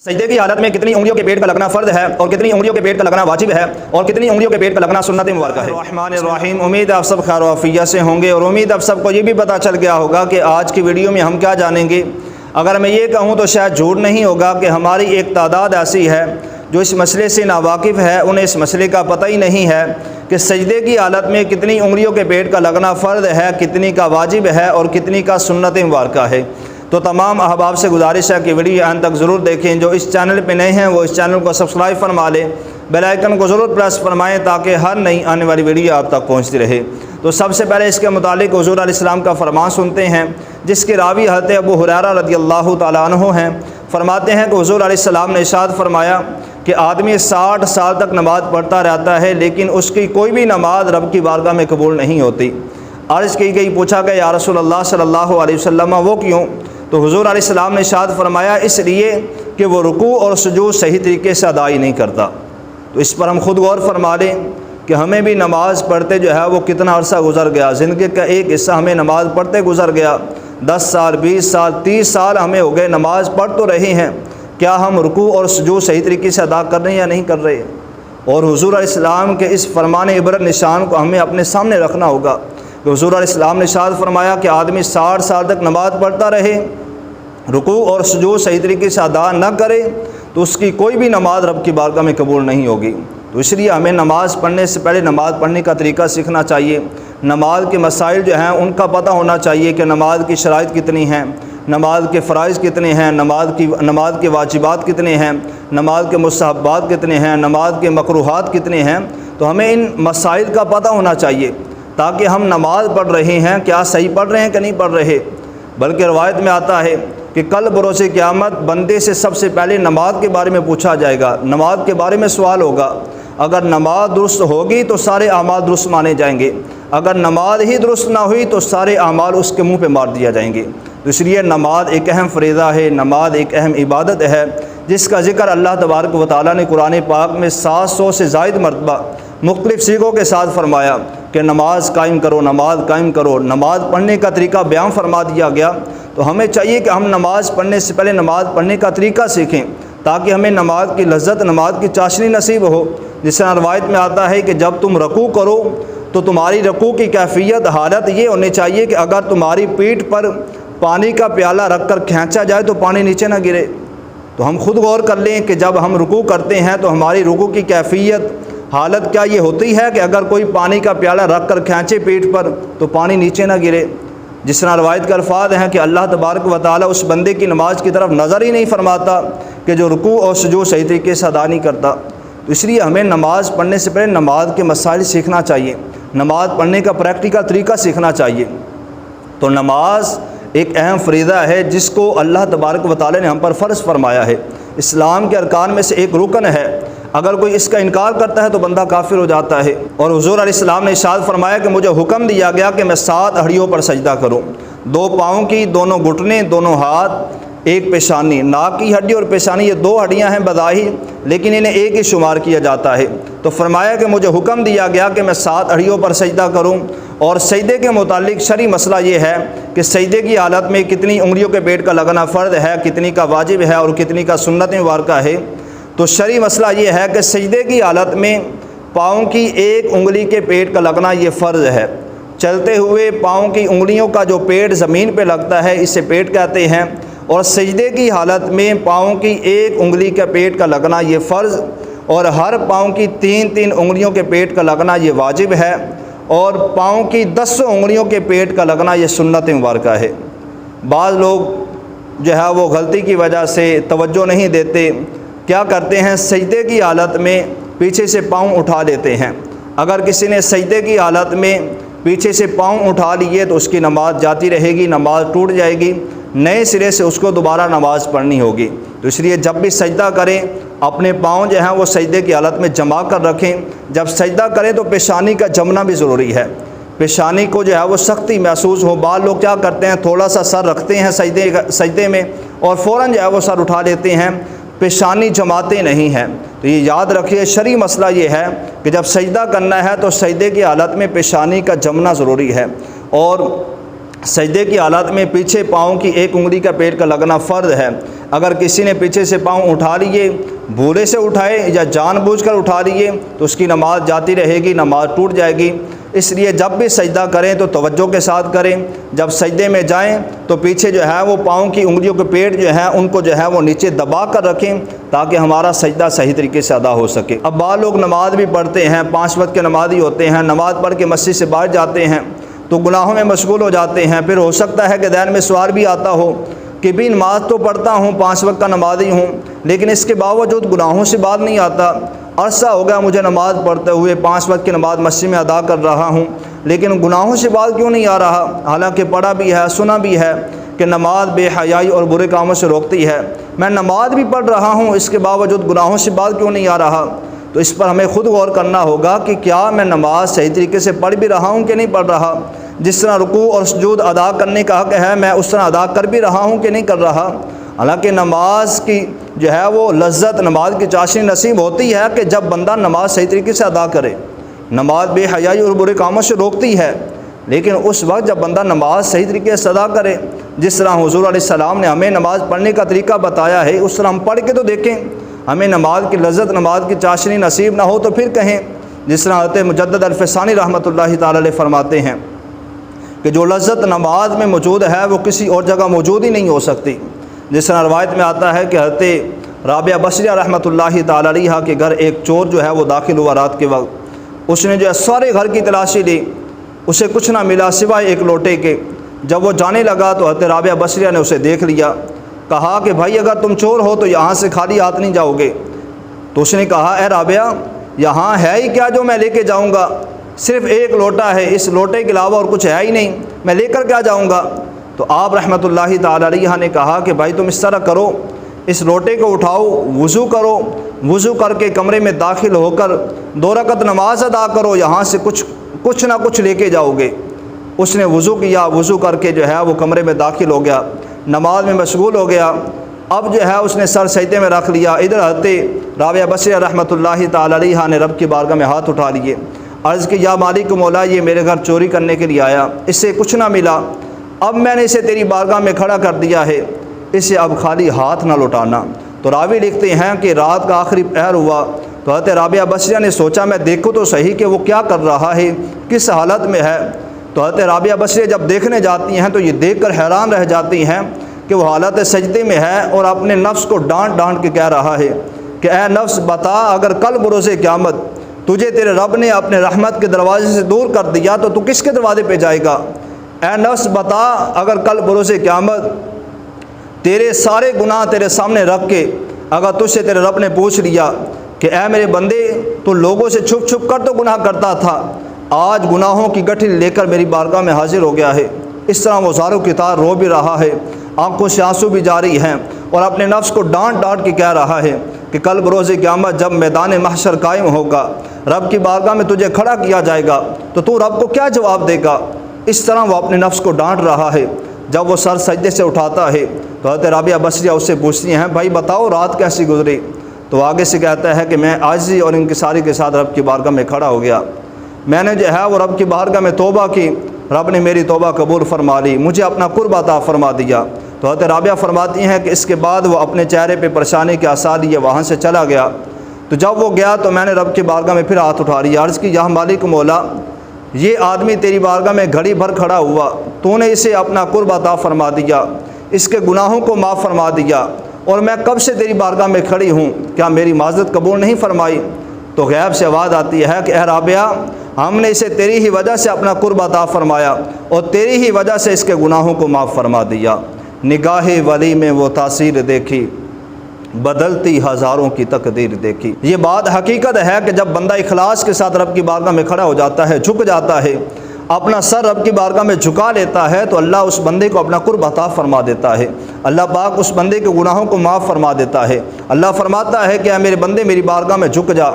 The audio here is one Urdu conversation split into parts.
سجدے کی حالت میں کتنی انگلیوں کے پیٹ کا لگنا فرض ہے اور کتنی انگلیوں کے پیٹ کا لگنا واجب ہے اور کتنی انگلیوں کے پیٹ کا لگنا سنت مبارکہ ہے۔ الرحمن الرحیم، امید آپ سب خیر و عافیت سے ہوں گے اور امید آپ سب کو یہ بھی پتہ چل گیا ہوگا کہ آج کی ویڈیو میں ہم کیا جانیں گے۔ اگر میں یہ کہوں تو شاید جھوٹ نہیں ہوگا کہ ہماری ایک تعداد ایسی ہے جو اس مسئلے سے ناواقف ہے، انہیں اس مسئلے کا پتہ ہی نہیں ہے کہ سجدے کی حالت میں کتنی انگلیوں کے پیٹ کا لگنا فرض ہے، کتنی کا واجب ہے اور کتنی کا سنت مبارکہ ہے۔ تو تمام احباب سے گزارش ہے کہ ویڈیو یہاں تک ضرور دیکھیں۔ جو اس چینل پہ نئے ہیں وہ اس چینل کو سبسکرائب فرما لیں، بیل آئیکن کو ضرور پریس فرمائیں تاکہ ہر نئی آنے والی ویڈیو آپ تک پہنچتی رہے۔ تو سب سے پہلے اس کے متعلق حضور علیہ السلام کا فرمان سنتے ہیں، جس کے راوی حضرت ابو ہریرہ رضی اللہ تعالیٰ عنہ ہیں۔ فرماتے ہیں کہ حضور علیہ السلام نے ارشاد فرمایا کہ آدمی 60 سال تک نماز پڑھتا رہتا ہے لیکن اس کی کوئی بھی نماز رب کی بارگاہ میں قبول نہیں ہوتی۔ عرض کی گئی، پوچھا گیا یا رسول اللہ صلی اللہ علیہ وسلم وہ کیوں؟ تو حضور علیہ السلام نے ارشاد فرمایا اس لیے کہ وہ رکوع اور سجود صحیح طریقے سے ادا ہی نہیں کرتا۔ تو اس پر ہم خود غور فرما لیں کہ ہمیں بھی نماز پڑھتے جو ہے وہ کتنا عرصہ گزر گیا، زندگی کا ایک حصہ ہمیں نماز پڑھتے گزر گیا، 10 سال 20 سال 30 سال ہمیں ہو گئے نماز پڑھ تو رہے ہیں، کیا ہم رکوع اور سجود صحیح طریقے سے ادا کر رہے ہیں یا نہیں کر رہے؟ اور حضور علیہ السلام کے اس فرمان عبرت نشان کو ہمیں اپنے سامنے رکھنا ہوگا کہ حضور علیہ السلام نے ارشاد فرمایا کہ آدمی 60 سال تک نماز پڑھتا رہے، رکوع اور سجود صحیح طریقے سے ادا نہ کرے تو اس کی کوئی بھی نماز رب کی بارگاہ میں قبول نہیں ہوگی۔ تو اس لیے ہمیں نماز پڑھنے سے پہلے نماز پڑھنے کا طریقہ سیکھنا چاہیے، نماز کے مسائل جو ہیں ان کا پتہ ہونا چاہیے کہ نماز کی شرائط کتنی ہیں، نماز کے فرائض کتنے ہیں، نماز کے واجبات کتنے ہیں، نماز کے مستحبات کتنے ہیں، نماز کے مکروہات کتنے ہیں۔ تو ہمیں ان مسائل کا پتہ ہونا چاہیے تاکہ ہم نماز پڑھ رہے ہیں کیا صحیح پڑھ رہے ہیں کہ نہیں پڑھ رہے۔ بلکہ روایت میں آتا ہے کہ کل بروز قیامت بندے سے سب سے پہلے نماز کے بارے میں پوچھا جائے گا، نماز کے بارے میں سوال ہوگا۔ اگر نماز درست ہوگی تو سارے اعمال درست مانے جائیں گے، اگر نماز ہی درست نہ ہوئی تو سارے اعمال اس کے منہ پہ مار دیا جائیں گے۔ تو اس لیے نماز ایک اہم فریضہ ہے، نماز ایک اہم عبادت ہے جس کا ذکر اللہ تبارک و تعالیٰ نے قرآن پاک میں 700 سے زائد مرتبہ مختلف صیغوں کے ساتھ فرمایا کہ نماز قائم کرو، نماز قائم کرو۔ نماز پڑھنے کا طریقہ بیان فرما دیا گیا۔ تو ہمیں چاہیے کہ ہم نماز پڑھنے سے پہلے نماز پڑھنے کا طریقہ سیکھیں تاکہ ہمیں نماز کی لذت، نماز کی چاشنی نصیب ہو۔ جس طرح روایت میں آتا ہے کہ جب تم رکوع کرو تو تمہاری رکوع کی کیفیت، حالت یہ ہونی چاہیے کہ اگر تمہاری پیٹھ پر پانی کا پیالہ رکھ کر کھینچا جائے تو پانی نیچے نہ گرے۔ تو ہم خود غور کر لیں کہ جب ہم رکوع کرتے ہیں تو ہماری رکوع کی کیفیت، حالت کیا یہ ہوتی ہے کہ اگر کوئی پانی کا پیالہ رکھ کر کھینچے پیٹھ پر تو پانی نیچے نہ گرے۔ جس طرح روایت کے الفاظ ہیں کہ اللہ تبارک و تعالیٰ اس بندے کی نماز کی طرف نظر ہی نہیں فرماتا کہ جو رکوع اور سجود صحیح طریقے سے ادا نہیں کرتا۔ تو اس لیے ہمیں نماز پڑھنے سے پہلے نماز کے مسائل سیکھنا چاہیے، نماز پڑھنے کا پریکٹیکل طریقہ سیکھنا چاہیے۔ تو نماز ایک اہم فریضہ ہے جس کو اللہ تبارک و تعالیٰ نے ہم پر فرض فرمایا ہے، اسلام کے ارکان میں سے ایک رکن ہے۔ اگر کوئی اس کا انکار کرتا ہے تو بندہ کافر ہو جاتا ہے۔ اور حضور علیہ السلام نے ارشاد فرمایا کہ مجھے حکم دیا گیا کہ میں 7 ہڈیوں پر سجدہ کروں، 2 پاؤں کی، دونوں گھٹنے، دونوں ہاتھ، ایک پیشانی۔ ناک کی ہڈی اور پیشانی یہ 2 ہڈیاں ہیں بظاہر لیکن انہیں ایک ہی شمار کیا جاتا ہے۔ تو فرمایا کہ مجھے حکم دیا گیا کہ میں 7 ہڈیوں پر سجدہ کروں۔ اور سجدے کے متعلق شرعی مسئلہ یہ ہے کہ سجدے کی حالت میں کتنی انگلیوں کے پیٹ کا لگنا فرض ہے، کتنی کا واجب ہے اور کتنی کا سنت مبارکہ ہے۔ تو شرعی مسئلہ یہ ہے کہ سجدے کی حالت میں پاؤں کی ایک انگلی کے پیٹ کا لگنا یہ فرض ہے۔ چلتے ہوئے پاؤں کی انگلیوں کا جو پیٹ زمین پہ لگتا ہے اسے پیٹ کہتے ہیں، اور سجدے کی حالت میں پاؤں کی ایک انگلی کا پیٹ کا لگنا یہ فرض، اور ہر پاؤں کی 3 انگلیوں کے پیٹ کا لگنا یہ واجب ہے، اور پاؤں کی 10 انگلیوں کے پیٹ کا لگنا یہ سنت مبارکہ ہے۔ بعض لوگ جو ہے وہ غلطی کی وجہ سے توجہ نہیں دیتے، کیا کرتے ہیں سجدے کی حالت میں پیچھے سے پاؤں اٹھا لیتے ہیں۔ اگر کسی نے سجدے کی حالت میں پیچھے سے پاؤں اٹھا لیے تو اس کی نماز جاتی رہے گی، نماز ٹوٹ جائے گی، نئے سرے سے اس کو دوبارہ نماز پڑھنی ہوگی۔ تو اس لیے جب بھی سجدہ کریں اپنے پاؤں جو ہیں وہ سجدے کی حالت میں جما کر رکھیں۔ جب سجدہ کریں تو پیشانی کا جمنا بھی ضروری ہے، پیشانی کو جو ہے وہ سختی محسوس ہو۔ بعض لوگ کیا کرتے ہیں تھوڑا سا سر رکھتے ہیں سجدے میں اور فوراً جو ہے وہ سر اٹھا لیتے ہیں، پیشانی جماتے نہیں ہیں۔ تو یہ یاد رکھیے شرعی مسئلہ یہ ہے کہ جب سجدہ کرنا ہے تو سجدے کی حالت میں پیشانی کا جمنا ضروری ہے۔ اور سجدے کی حالت میں پیچھے پاؤں کی ایک انگلی کا پیٹ کا لگنا فرض ہے۔ اگر کسی نے پیچھے سے پاؤں اٹھا لیے، بھولے سے اٹھائے یا جان بوجھ کر اٹھا لیے، تو اس کی نماز جاتی رہے گی، نماز ٹوٹ جائے گی۔ اس لیے جب بھی سجدہ کریں تو توجہ کے ساتھ کریں۔ جب سجدے میں جائیں تو پیچھے جو ہے وہ پاؤں کی انگلیوں کے پیٹ جو ہیں ان کو جو ہے وہ نیچے دبا کر رکھیں تاکہ ہمارا سجدہ صحیح طریقے سے ادا ہو سکے۔ اب بعض لوگ نماز بھی پڑھتے ہیں، 5 وقت کے نمازی ہوتے ہیں، نماز پڑھ کے مسجد سے باہر جاتے ہیں تو گناہوں میں مشغول ہو جاتے ہیں۔ پھر ہو سکتا ہے کہ ذہن میں سوال بھی آتا ہو کہ بھی نماز تو پڑھتا ہوں، 5 وقت کا نمازی ہوں، لیکن اس کے باوجود گناہوں سے باز نہیں آتا۔ عرصہ ہو گیا مجھے نماز پڑھتے ہوئے، 5 وقت کی نماز مسجد میں ادا کر رہا ہوں، لیکن گناہوں سے باز کیوں نہیں آ رہا؟ حالانکہ پڑھا بھی ہے، سنا بھی ہے کہ نماز بے حیائی اور برے کاموں سے روکتی ہے۔ میں نماز بھی پڑھ رہا ہوں، اس کے باوجود گناہوں سے باز کیوں نہیں آ رہا؟ تو اس پر ہمیں خود غور کرنا ہوگا کہ کیا میں نماز صحیح طریقے سے پڑھ بھی رہا ہوں کہ نہیں پڑھ رہا؟ جس طرح رکوع اور سجود ادا کرنے کا حق ہے، میں اس طرح ادا کر بھی رہا ہوں کہ نہیں کر رہا؟ حالانکہ نماز کی جو ہے وہ لذت، نماز کی چاشنی نصیب ہوتی ہے کہ جب بندہ نماز صحیح طریقے سے ادا کرے۔ نماز بے حیائی اور برے کاموں سے روکتی ہے، لیکن اس وقت جب بندہ نماز صحیح طریقے سے ادا کرے، جس طرح حضور علیہ السلام نے ہمیں نماز پڑھنے کا طریقہ بتایا ہے، اس طرح ہم پڑھ کے تو دیکھیں۔ ہمیں نماز کی لذت، نماز کی چاشنی نصیب نہ ہو تو پھر کہیں، جس طرح حضرت مجدد الفسانی رحمۃ اللہ تعالی علیہ فرماتے ہیں کہ جو لذت نماز میں موجود ہے وہ کسی اور جگہ موجود ہی نہیں ہو سکتی۔ جس طرح روایت میں آتا ہے کہ حضرت رابعہ بصریہ رحمۃ اللہ تعالی علیہ کے گھر ایک چور جو ہے وہ داخل ہوا رات کے وقت۔ اس نے جو ہے سارے گھر کی تلاشی لی، اسے کچھ نہ ملا سوائے ایک لوٹے کے۔ جب وہ جانے لگا تو حضرت رابعہ بصریہ نے اسے دیکھ لیا، کہا کہ بھائی اگر تم چور ہو تو یہاں سے خالی ہاتھ نہیں جاؤ گے۔ تو اس نے کہا اے رابعہ، یہاں ہے ہی کیا جو میں لے کے جاؤں گا؟ صرف ایک لوٹا ہے، اس لوٹے کے علاوہ اور کچھ ہے ہی نہیں، میں لے کر کیا جاؤں گا؟ تو آپ رحمۃ اللہ تعالی علیہ نے کہا کہ بھائی تم اس طرح کرو، اس لوٹے کو اٹھاؤ، وضو کرو، وضو کر کے کمرے میں داخل ہو کر 2 رکعت نماز ادا کرو، یہاں سے کچھ نہ کچھ لے کے جاؤ گے۔ اس نے وضو کیا، وضو کر کے جو ہے وہ کمرے میں داخل ہو گیا، نماز میں مشغول ہو گیا۔ اب جو ہے اس نے سر سجدے میں رکھ لیا۔ ادھر حضرت رابعہ بصریہ رحمۃ اللہ تعالی علیہ نے رب کی بارگاہ میں ہاتھ اٹھا لیے، عرض کی یا مالک مولا، یہ میرے گھر چوری کرنے کے لیے آیا، اس سے کچھ نہ ملا، اب میں نے اسے تیری بارگاہ میں کھڑا کر دیا ہے، اسے اب خالی ہاتھ نہ لوٹانا۔ تو راوی لکھتے ہیں کہ رات کا آخری پہر ہوا تو حضرت رابعہ بصریہ نے سوچا میں دیکھوں تو صحیح کہ وہ کیا کر رہا ہے، کس حالت میں ہے۔ تو حضرت رابعہ بصریہ جب دیکھنے جاتی ہیں تو یہ دیکھ کر حیران رہ جاتی ہیں کہ وہ حالت سجدے میں ہے اور اپنے نفس کو ڈانٹ ڈانٹ کے کہہ رہا ہے کہ اے نفس بتا، اگر کل بروز قیامت تجھے تیرے رب نے اپنے رحمت کے دروازے سے دور کر دیا تو کس کے دروازے پہ جائے گا؟ اے نفس بتا، اگر کل بروز قیامت تیرے سارے گناہ تیرے سامنے رکھ کے اگر تجھ سے تیرے رب نے پوچھ لیا کہ اے میرے بندے، تو لوگوں سے چھپ چھپ کر تو گناہ کرتا تھا، آج گناہوں کی گٹھلی لے کر میری بارگاہ میں حاضر ہو گیا ہے۔ اس طرح وہ زاروں کی طرح رو بھی رہا ہے، آنکھوں سے آنسو بھی جاری ہیں اور اپنے نفس کو ڈانٹ ڈانٹ کے کہہ رہا ہے کہ کل بروز قیامت جب میدان محشر قائم ہوگا، رب کی بارگاہ میں تجھے کھڑا کیا جائے گا تو رب کو کیا جواب دے گا؟ اس طرح وہ اپنے نفس کو ڈانٹ رہا ہے۔ جب وہ سر سجدے سے اٹھاتا ہے تو حضرت رابعہ بصریہ اس سے پوچھتی ہیں بھائی بتاؤ رات کیسی گزری؟ تو آگے سے کہتا ہے کہ میں عاجزی اور انکساری کے ساتھ رب کی بارگاہ میں کھڑا ہو گیا، میں نے جو ہے وہ رب کی بارگاہ میں توبہ کی، رب نے میری توبہ قبول فرما لی، مجھے اپنا قرب عطا فرما دیا۔ تو حضرت رابعہ فرماتی ہیں کہ اس کے بعد وہ اپنے چہرے پہ پریشانی کے آثار لیے وہاں سے چلا گیا۔ تو جب وہ گیا تو میں نے رب کی بارگاہ میں پھر ہاتھ اٹھا لیا، عرض کی یا مالک مولا، یہ آدمی تیری بارگاہ میں گھڑی بھر کھڑا ہوا، تو نے اسے اپنا قرب عطا فرما دیا، اس کے گناہوں کو معاف فرما دیا، اور میں کب سے تیری بارگاہ میں کھڑی ہوں، کیا میری معذرت قبول نہیں فرمائی؟ تو غیب سے آواز آتی ہے کہ اے رابعہ، ہم نے اسے تیری ہی وجہ سے اپنا قرب عطا فرمایا اور تیری ہی وجہ سے اس کے گناہوں کو معاف فرما دیا۔ نگاہ ولی میں وہ تاثیر دیکھی، بدلتی ہزاروں کی تقدیر دیکھی۔ یہ بات حقیقت ہے کہ جب بندہ اخلاص کے ساتھ رب کی بارگاہ میں کھڑا ہو جاتا ہے، جھک جاتا ہے، اپنا سر رب کی بارگاہ میں جھکا لیتا ہے، تو اللہ اس بندے کو اپنا قرب عطا فرما دیتا ہے، اللہ پاک اس بندے کے گناہوں کو معاف فرما دیتا ہے۔ اللہ فرماتا ہے کہ اے میرے بندے میری بارگاہ میں جھک جا،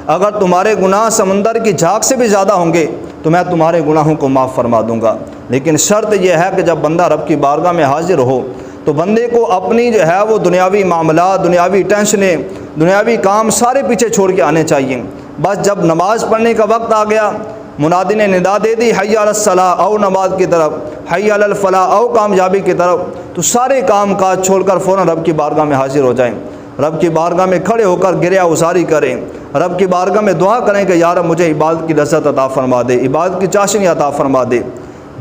اگر تمہارے گناہ سمندر کی جھاگ سے بھی زیادہ ہوں گے تو میں تمہارے گناہوں کو معاف فرما دوں گا۔ لیکن شرط یہ ہے کہ جب بندہ رب کی بارگاہ میں حاضر ہو تو بندے کو اپنی جو ہے وہ دنیاوی معاملات، دنیاوی ٹینشنیں، دنیاوی کام سارے پیچھے چھوڑ کے آنے چاہیے۔ بس جب نماز پڑھنے کا وقت آ گیا، منادی نے ندا دے دی حی علی الصلاۃ او نماز کی طرف، حی علی الفلاح او کامیابی کی طرف، تو سارے کام کاج چھوڑ کر فوراً رب کی بارگاہ میں حاضر ہو جائیں، رب کی بارگاہ میں کھڑے ہو کر گریہ ازاری کریں، رب کی بارگاہ میں دعا کریں کہ یا رب مجھے عبادت کی لذت عطا فرما دے، عبادت کی چاشنی عطا فرما دے۔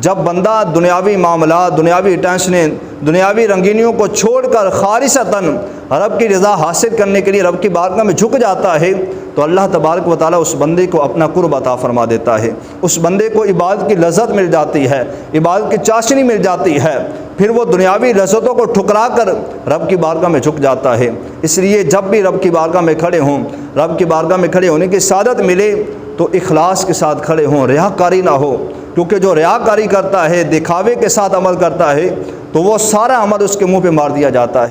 جب بندہ دنیاوی معاملات، دنیاوی ٹینشنیں، دنیاوی رنگینیوں کو چھوڑ کر خالصتاً رب کی رضا حاصل کرنے کے لیے رب کی بارگاہ میں جھک جاتا ہے تو اللہ تبارک و تعالیٰ اس بندے کو اپنا قرب عطا فرما دیتا ہے، اس بندے کو عبادت کی لذت مل جاتی ہے، عبادت کی چاشنی مل جاتی ہے، پھر وہ دنیاوی لذتوں کو ٹھکرا کر رب کی بارگاہ میں جھک جاتا ہے۔ اس لیے جب بھی رب کی بارگاہ میں کھڑے ہوں، رب کی بارگاہ میں کھڑے ہونے کی سعادت ملے تو اخلاص کے ساتھ کھڑے ہوں، ریاکاری نہ ہو، کیونکہ جو ریاکاری کرتا ہے، دکھاوے کے ساتھ عمل کرتا ہے تو وہ سارا عمل اس کے منہ پہ مار دیا جاتا ہے۔